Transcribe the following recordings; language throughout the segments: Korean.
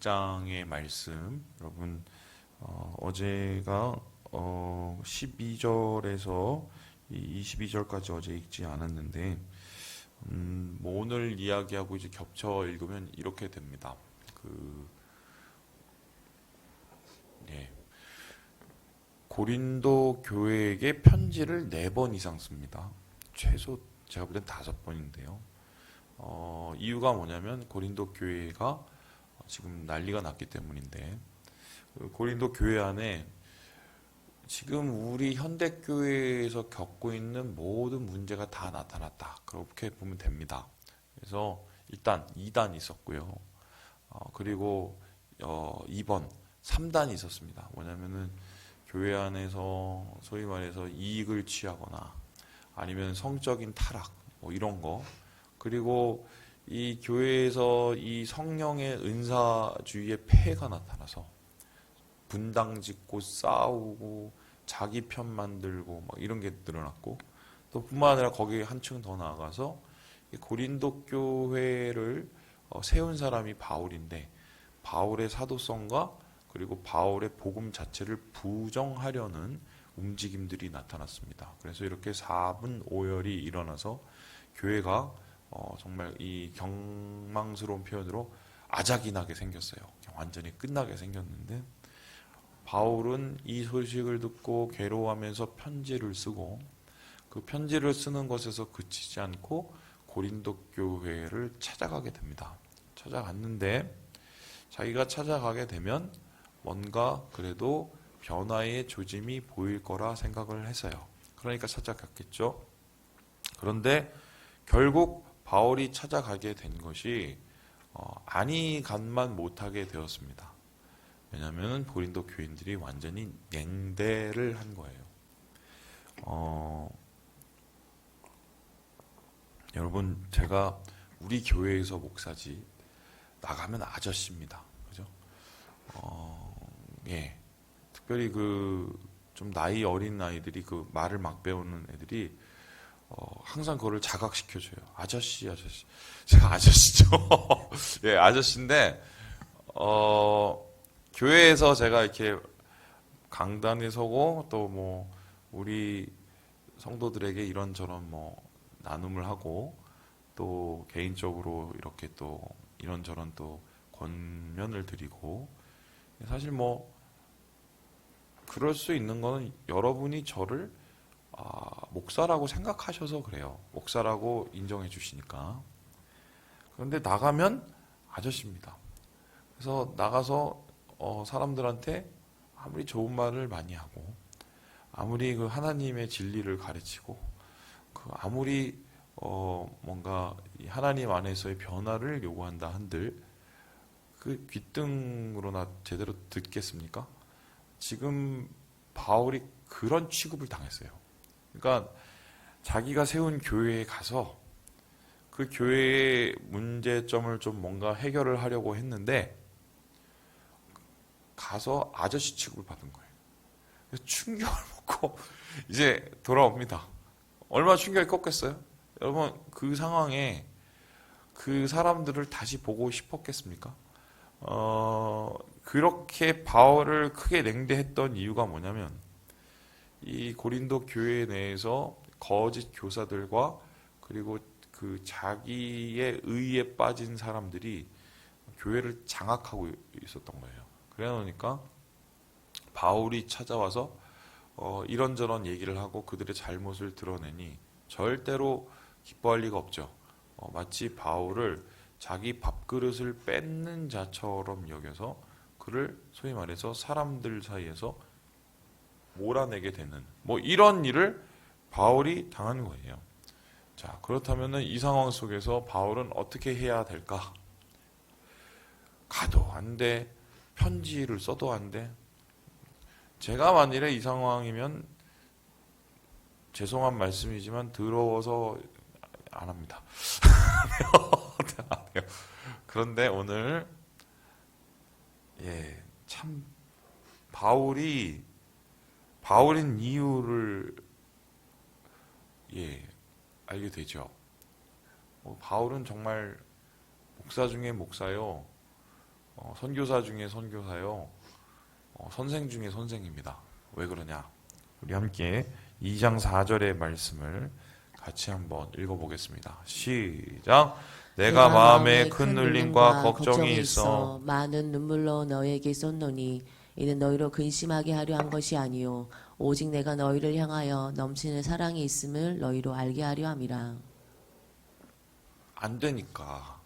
6장의 말씀, 여러분 어제가 12절에서 22절까지 어제 읽지 않았는데, 뭐 오늘 이야기하고 이제 겹쳐 읽으면 이렇게 됩니다. 예, 고린도 교회에게 편지를 4번 이상 씁니다. 최소 제가 볼 땐 5번인데요. 이유가 뭐냐면 고린도 교회가 지금 난리가 났기 때문인데, 고린도 교회 안에 지금 우리 현대교회에서 겪고 있는 모든 문제가 다 나타났다, 그렇게 보면 됩니다. 그래서 일단 2단 있었고요. 그리고 2번, 3단이 있었습니다. 뭐냐면은 교회 안에서 소위 말해서 이익을 취하거나 아니면 성적인 타락, 뭐 이런 거. 그리고 이 교회에서 이 성령의 은사주의의 폐해가 나타나서 분당 짓고 싸우고 자기 편 만들고 막 이런 게 늘어났고, 또 뿐만 아니라 거기에 한층 더 나아가서 고린도 교회를 세운 사람이 바울인데, 바울의 사도성과 그리고 바울의 복음 자체를 부정하려는 움직임들이 나타났습니다. 그래서 이렇게 4분 5열이 일어나서 교회가 정말 이 경망스러운 표현으로 아작이 나게 생겼어요. 완전히 끝나게 생겼는데, 바울은 이 소식을 듣고 괴로워하면서 편지를 쓰고, 그 편지를 쓰는 것에서 그치지 않고 고린도 교회를 찾아가게 됩니다. 찾아갔는데 자기가 찾아가게 되면 뭔가 그래도 변화의 조짐이 보일 거라 생각을 했어요. 그러니까 찾아갔겠죠. 그런데 결국 바울이 찾아가게 된 것이 아니 간만 못하게 되었습니다. 왜냐하면 고린도 교인들이 완전히 냉대를 한 거예요. 여러분, 제가 우리 교회에서 목사지 나가면 아저씨입니다. 그죠? 예. 특별히 좀 나이 어린 아이들이 말을 막 배우는 애들이 항상 그거를 자각시켜줘요. 아저씨, 아저씨. 제가 아저씨죠. 예, 아저씨인데, 교회에서 제가 이렇게 강단에 서고 또 뭐 우리 성도들에게 이런저런 뭐 나눔을 하고, 또 개인적으로 이렇게 또 이런저런 또 권면을 드리고, 사실 뭐 그럴 수 있는 거는 여러분이 저를 목사라고 생각하셔서 그래요. 목사라고 인정해 주시니까. 그런데 나가면 아저씨입니다. 그래서 나가서 사람들한테 아무리 좋은 말을 많이 하고, 아무리 그 하나님의 진리를 가르치고, 아무리 뭔가 이 하나님 안에서의 변화를 요구한다 한들 그 귓등으로나 제대로 듣겠습니까? 지금 바울이 그런 취급을 당했어요. 그러니까 자기가 세운 교회에 가서 그 교회의 문제점을 좀 뭔가 해결을 하려고 했는데 가서 아저씨 취급을 받은 거예요. 그래서 충격을 먹고 이제 돌아옵니다. 얼마나 충격이 컸겠어요? 여러분, 그 상황에 그 사람들을 다시 보고 싶었겠습니까? 그렇게 바울을 크게 냉대했던 이유가 뭐냐면, 이 고린도 교회 내에서 거짓 교사들과 그리고 그 자기의 의에 빠진 사람들이 교회를 장악하고 있었던 거예요. 그래 놓으니까 바울이 찾아와서 이런저런 얘기를 하고 그들의 잘못을 드러내니 절대로 기뻐할 리가 없죠. 마치 바울을 자기 밥그릇을 뺏는 자처럼 여겨서 그를 소위 말해서 사람들 사이에서 몰아내게 되는 뭐 이런 일을 바울이 당한 거예요. 자, 그렇다면 이 상황 속에서 바울은 어떻게 해야 될까? 가도 안 돼, 편지를 써도 안 돼. 제가 만일에 이 상황이면 죄송한 말씀이지만 더러워서 안 합니다. 그런데 오늘 참 바울인 이유를 알게 되죠. 바울은 정말 목사 중에 목사요. 선교사 중에 선교사요. 선생 중에 선생입니다. 왜 그러냐? 우리 함께 2장 4절의 말씀을 같이 한번 읽어보겠습니다. 시작. 내가 마음에 큰 눌림과 걱정이 있어 많은 눈물로 너에게 쏟노니 이는 너희로 근심하게 하려 한 것이 아니요 오직 내가 너희를 향하여 넘치는 사랑이 있음을 너희로 알게 하려 함이라. 안 되니까,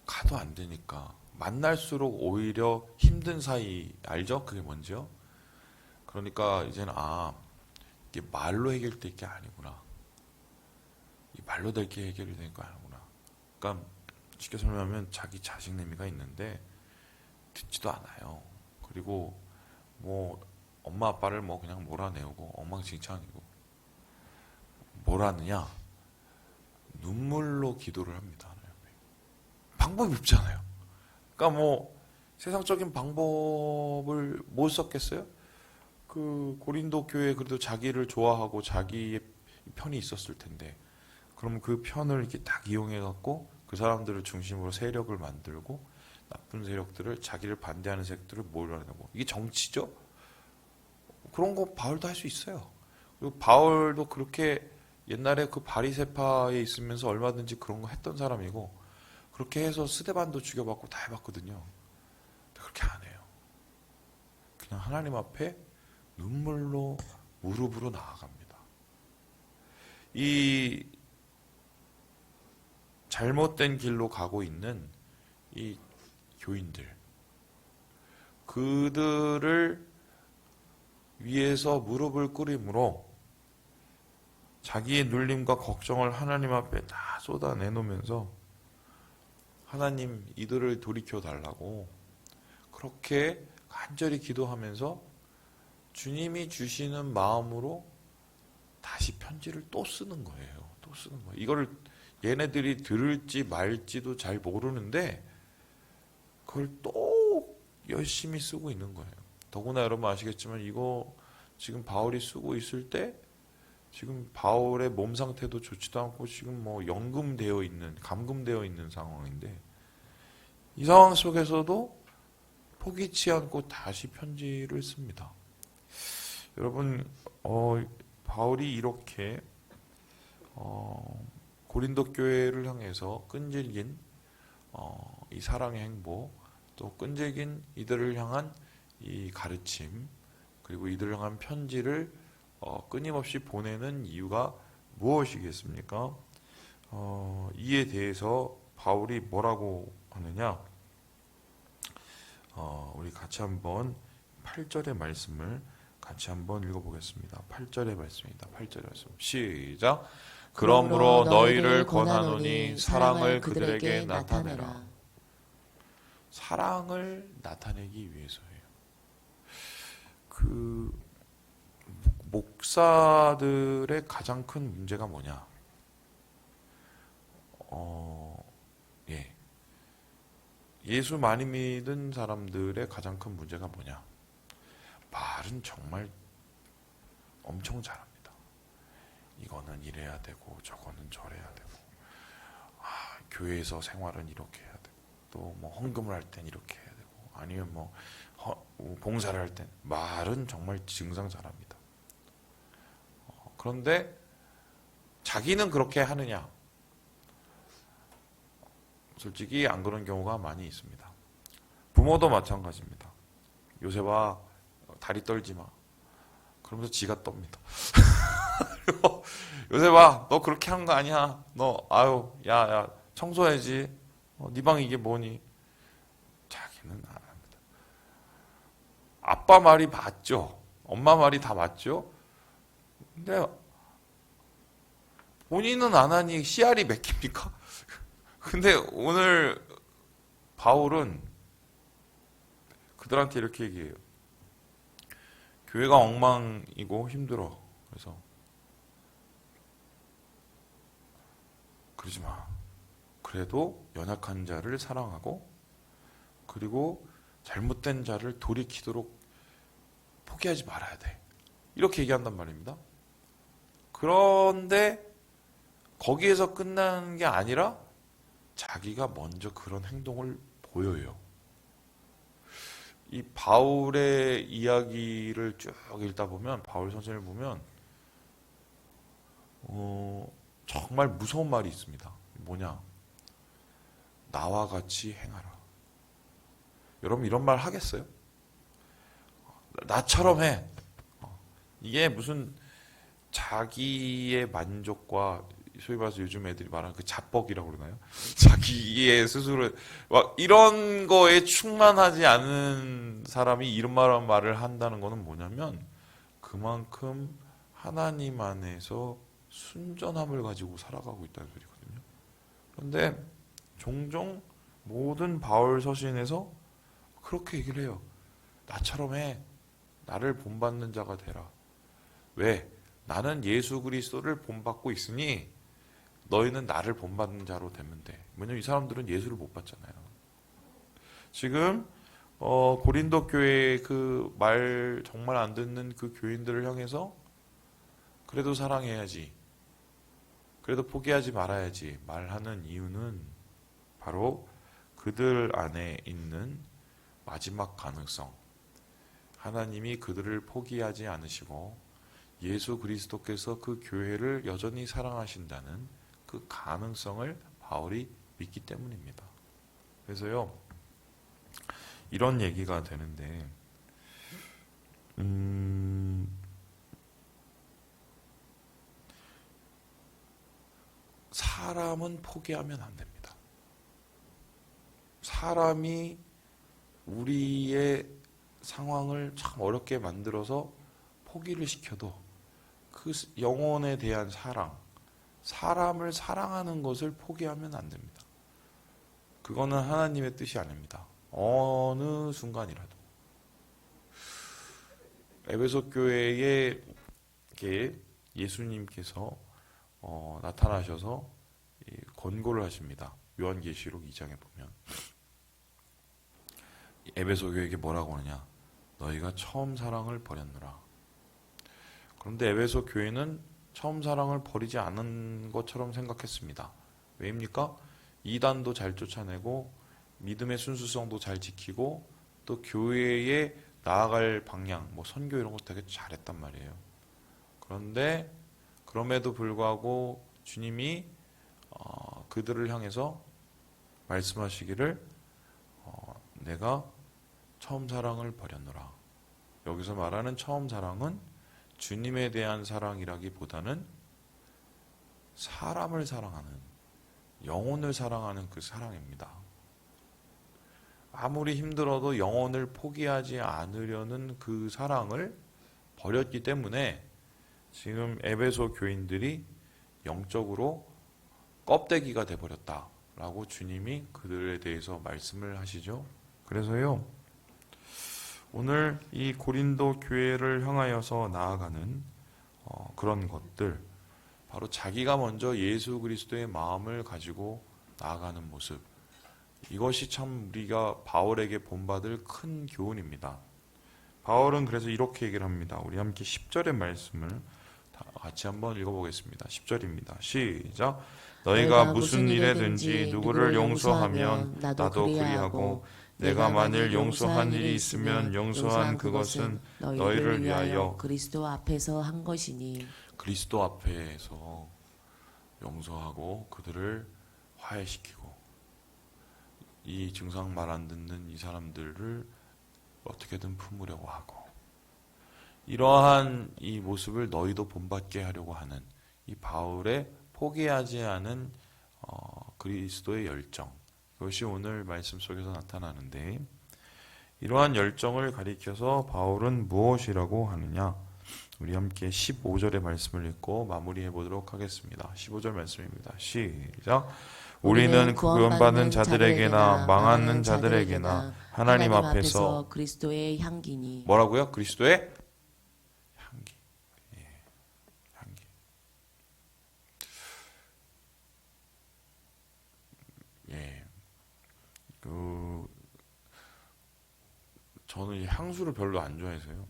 가도 안 되니까 만날수록 오히려 힘든 사이. 알죠? 그게 뭔지요? 그러니까 이제는 이게 말로 해결될 게 아니구나. 이 말로 될 게 해결이 되는 거 아니구나. 그러니까 쉽게 설명하면 자기 자식 내미가 있는데 듣지도 않아요. 그리고 뭐 엄마 아빠를 뭐 그냥 몰아내고 엉망진창이고, 뭘 하느냐? 눈물로 기도를 합니다. 방법이 없잖아요. 그러니까 뭐 세상적인 방법을 못 썼겠어요? 그 고린도 교회 그래도 자기를 좋아하고 자기의 편이 있었을 텐데, 그러면 그 편을 이렇게 딱 이용해 갖고 그 사람들을 중심으로 세력을 만들고 나쁜 세력들을, 자기를 반대하는 세력들을 몰아내고, 이게 정치죠? 그런 거 바울도 할 수 있어요. 그리고 바울도 그렇게 옛날에 그 바리새파에 있으면서 얼마든지 그런 거 했던 사람이고, 그렇게 해서 스데반도 죽여받고 다 해봤거든요. 근데 그렇게 안 해요. 그냥 하나님 앞에 눈물로 무릎으로 나아갑니다. 이 잘못된 길로 가고 있는 이 교인들, 그들을 위해서 무릎을 꿇음으로 자기의 눌림과 걱정을 하나님 앞에 다 쏟아내놓으면서 하나님, 이들을 돌이켜 달라고 그렇게 간절히 기도하면서 주님이 주시는 마음으로 다시 편지를 또 쓰는 거예요. 또 쓰는 거예요. 이거를 얘네들이 들을지 말지도 잘 모르는데 그걸 또 열심히 쓰고 있는 거예요. 더구나 여러분 아시겠지만 이거 지금 바울이 쓰고 있을 때 지금 바울의 몸 상태도 좋지도 않고 지금 뭐 감금되어 있는 상황인데, 이 상황 속에서도 포기치 않고 다시 편지를 씁니다. 여러분, 바울이 이렇게 고린도 교회를 향해서 끈질긴 이 사랑의 행보, 또 끈질긴 이들을 향한 이 가르침, 그리고 이들을 향한 편지를 끊임없이 보내는 이유가 무엇이겠습니까? 이에 대해서 바울이 뭐라고 하느냐? 우리 같이 한번 8절의 말씀을 같이 한번 읽어보겠습니다. 8절의 말씀입니다. 8절의 말씀 시작. 그러므로 너희를 권하노니 사랑을 그들에게 나타내라. 사랑을 나타내기 위해서예요. 그 목사들의 가장 큰 문제가 뭐냐? 예수 많이 믿은 사람들의 가장 큰 문제가 뭐냐? 말은 정말 엄청 잘합니다. 이거는 이래야 되고 저거는 저래야 되고, 교회에서 생활은 이렇게 해야 되고, 또 뭐 헌금을 할 땐 이렇게 해야 되고, 아니면 뭐 봉사를 할 땐, 말은 정말 증상 잘합니다. 그런데 자기는 그렇게 하느냐? 솔직히 안 그런 경우가 많이 있습니다. 부모도 마찬가지입니다. 요셉아, 다리 떨지 마. 그러면서 지가 떱니다. 요셉아, 너 그렇게 한 거 아니야. 너 야 청소해야지. 네 방 이게 뭐니? 자기는 안 합니다. 아빠 말이 맞죠. 엄마 말이 다 맞죠. 근데 본인은 안 하니 씨알이 맥힙니까? 근데 오늘 바울은 그들한테 이렇게 얘기해요. 교회가 엉망이고 힘들어. 그래서 그러지 마. 그래도 연약한 자를 사랑하고, 그리고 잘못된 자를 돌이키도록 포기하지 말아야 돼. 이렇게 얘기한단 말입니다. 그런데 거기에서 끝나는 게 아니라 자기가 먼저 그런 행동을 보여요. 이 바울의 이야기를 쭉 읽다 보면, 바울 선생을 보면 정말 무서운 말이 있습니다. 뭐냐? 나와 같이 행하라. 여러분 이런 말 하겠어요? 나처럼 해. 이게 무슨 자기의 만족과 소위 말해서 요즘 애들이 말하는 그 자뻑이라고 그러나요? 자기의 스스로 막 이런 거에 충만하지 않은 사람이 이런 말을 한다는 거는 뭐냐면 그만큼 하나님 안에서 순전함을 가지고 살아가고 있다는 소리거든요. 그런데 종종 모든 바울 서신에서 그렇게 얘기를 해요. 나처럼 해. 나를 본받는 자가 되라. 왜? 나는 예수 그리스도를 본받고 있으니 너희는 나를 본받는 자로 되면 돼. 왜냐면 이 사람들은 예수를 못 봤잖아요. 지금 고린도 교회의 그 말 정말 안 듣는 그 교인들을 향해서 그래도 사랑해야지, 그래도 포기하지 말아야지 말하는 이유는 바로 그들 안에 있는 마지막 가능성, 하나님이 그들을 포기하지 않으시고 예수 그리스도께서 그 교회를 여전히 사랑하신다는 그 가능성을 바울이 믿기 때문입니다. 그래서요, 이런 얘기가 되는데, 사람은 포기하면 안 됩니다. 사람이 우리의 상황을 참 어렵게 만들어서 포기를 시켜도 그 영혼에 대한 사랑, 사람을 사랑하는 것을 포기하면 안 됩니다. 그거는 하나님의 뜻이 아닙니다. 어느 순간이라도. 에베소 교회에 예수님께서 나타나셔서 권고를 하십니다. 요한계시록 2장에 보면 에베소 교회에게 뭐라고 하느냐? 너희가 처음 사랑을 버렸노라. 그런데 에베소 교회는 처음 사랑을 버리지 않은 것처럼 생각했습니다. 왜입니까? 이단도 잘 쫓아내고 믿음의 순수성도 잘 지키고 또 교회에 나아갈 방향, 뭐 선교 이런 거 되게 잘했단 말이에요. 그런데 그럼에도 불구하고 주님이 그들을 향해서 말씀하시기를 내가 처음 사랑을 버렸노라. 여기서 말하는 처음 사랑은 주님에 대한 사랑이라기보다는 사람을 사랑하는, 영혼을 사랑하는 그 사랑입니다. 아무리 힘들어도 영혼을 포기하지 않으려는 그 사랑을 버렸기 때문에 지금 에베소 교인들이 영적으로 껍데기가 돼버렸다라고 주님이 그들에 대해서 말씀을 하시죠. 그래서요, 오늘 이 고린도 교회를 향하여서 나아가는 그런 것들, 바로 자기가 먼저 예수 그리스도의 마음을 가지고 나아가는 모습, 이것이 참 우리가 바울에게 본받을 큰 교훈입니다. 바울은 그래서 이렇게 얘기를 합니다. 우리 함께 10절의 말씀을 같이 한번 읽어보겠습니다. 10절입니다. 시작. 너희가 무슨 일에든지 누구를 용서하면 나도 그리하고 내가 만일 용서한 일이 있으면 용서한 그것은 너희를 위하여 그리스도 앞에서 한 것이니. 그리스도 앞에서 용서하고 그들을 화해시키고 이 증상 말 안 듣는 이 사람들을 어떻게든 품으려고 하고 이러한 이 모습을 너희도 본받게 하려고 하는 이 바울의 포기하지 않은 그리스도의 열정, 그것이 오늘 말씀 속에서 나타나는데, 이러한 열정을 가리켜서 바울은 무엇이라고 하느냐? 우리 함께 15절의 말씀을 읽고 마무리해 보도록 하겠습니다. 15절 말씀입니다. 시작. 우리는 구원받는 자들에게나 망하는 자들에게나 하나님 앞에서 그리스도의 향기니. 뭐라고요? 그리스도의 향기. 예, 향기. 예. 저는 이 향수를 별로 안 좋아해서요.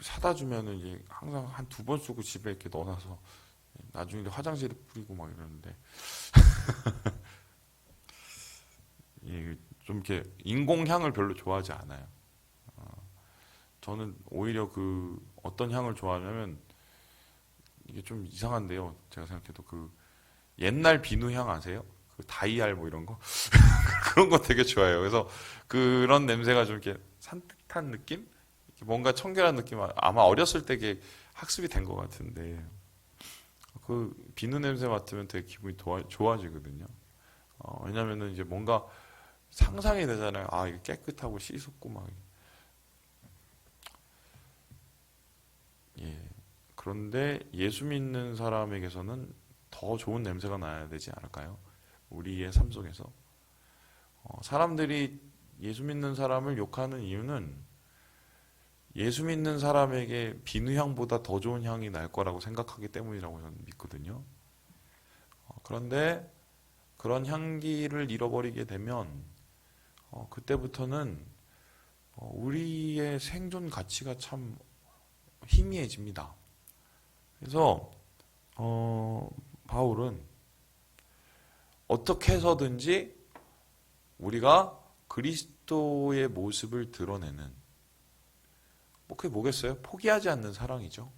사다 주면은 이제 항상 한 2번 쓰고 집에 이렇게 넣어놔서 나중에 화장실에 뿌리고 막 이러는데 예, 좀 좀 이렇게 인공향을 별로 좋아하지 않아요. 저는 오히려 그 어떤 향을 좋아하냐면 이게 좀 이상한데요. 제가 생각해도 그 옛날 비누향 아세요? 그 다이알 뭐 이런 거 그런 거 되게 좋아해요. 그래서 그런 냄새가 좀 이렇게 산뜻한 느낌? 이렇게 뭔가 청결한 느낌. 아마 어렸을 때 이게 학습이 된 것 같은데 그 비누 냄새 맡으면 되게 기분이 좋아지거든요. 왜냐면은 이제 뭔가 상상이 되잖아요. 아, 이게 깨끗하고 씻었고 막. 예. 그런데 예수 믿는 사람에게서는 더 좋은 냄새가 나야 되지 않을까요? 우리의 삶 속에서. 사람들이 예수 믿는 사람을 욕하는 이유는 예수 믿는 사람에게 비누향보다 더 좋은 향이 날 거라고 생각하기 때문이라고 저는 믿거든요. 그런데 그런 향기를 잃어버리게 되면 그때부터는 우리의 생존 가치가 참 희미해집니다. 그래서 바울은 어떻게 해서든지 우리가 그리스도의 모습을 드러내는 뭐 그게 뭐겠어요? 포기하지 않는 사랑이죠.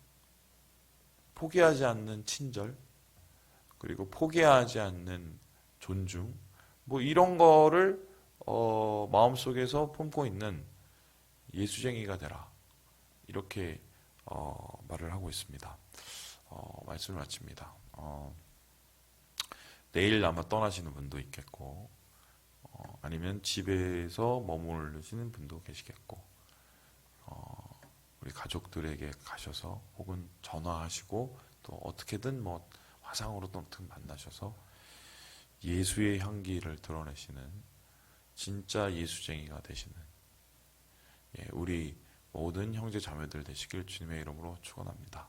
포기하지 않는 친절, 그리고 포기하지 않는 존중, 뭐 이런 거를 마음속에서 품고 있는 예수쟁이가 되라. 이렇게 말을 하고 있습니다. 말씀을 마칩니다. 내일 아마 떠나시는 분도 있겠고, 아니면 집에서 머무르시는 분도 계시겠고, 우리 가족들에게 가셔서 혹은 전화하시고 또 어떻게든 뭐 화상으로도 어떻게 만나셔서 예수의 향기를 드러내시는 진짜 예수쟁이가 되시는 우리 모든 형제 자매들 되시길 주님의 이름으로 축원합니다.